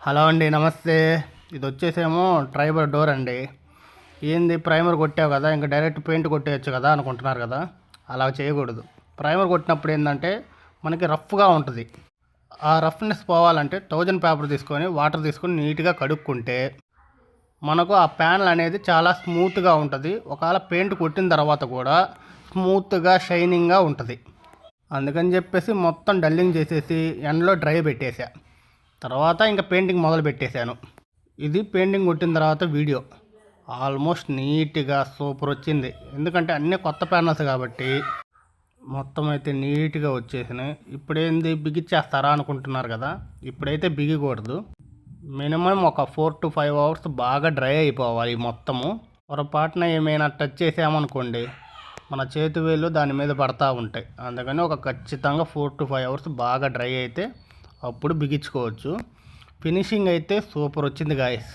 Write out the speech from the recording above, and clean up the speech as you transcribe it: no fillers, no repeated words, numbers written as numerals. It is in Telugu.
హలో అండి, నమస్తే. ఇది వచ్చేసేమో ట్రైబర్ డోర్ అండి. ఏంది ప్రైమర్ కొట్టావు కదా, ఇంకా డైరెక్ట్ పెయింట్ కొట్టేయచ్చు కదా అనుకుంటున్నారు కదా. అలా చేయకూడదు. ప్రైమర్ కొట్టినప్పుడు ఏంటంటే మనకి రఫ్గా ఉంటుంది. ఆ రఫ్నెస్ పోవాలంటే 1000 పేపర్ తీసుకొని వాటర్ తీసుకొని నీట్గా కడుక్కుంటే మనకు ఆ ప్యానల్ అనేది చాలా స్మూత్గా ఉంటుంది. ఒకవేళ పెయింట్ కొట్టిన తర్వాత కూడా స్మూత్గా షైనింగ్గా ఉంటుంది. అందుకని చెప్పేసి మొత్తం డల్లింగ్ చేసేసి ఎండలో డ్రై పెట్టేశా. తర్వాత ఇంకా పెయింటింగ్ మొదలు పెట్టేశాను. ఇది పెయింటింగ్ కొట్టిన తర్వాత వీడియో. ఆల్మోస్ట్ నీట్గా సూపర్ వచ్చింది. ఎందుకంటే అన్నీ కొత్త ప్యానల్స్ కాబట్టి మొత్తం అయితే నీట్గా వచ్చేసినాయి. ఇప్పుడేంది బిగిచ్చేస్తారా అనుకుంటున్నారు కదా. ఇప్పుడైతే బిగికూడదు. మినిమం ఒక 4 to 5 అవర్స్ బాగా డ్రై అయిపోవాలి మొత్తము. పొరపాటున ఏమైనా టచ్ చేసామనుకోండి, మన చేతి వేళ్ళు దాని మీద పడతా ఉంటాయి. అందుకని ఖచ్చితంగా 4 to 5 అవర్స్ బాగా డ్రై అయితే అప్పుడు బిగించుకోవచ్చు. ఫినిషింగ్ అయితే సూపర్ వచ్చింది గాయస్.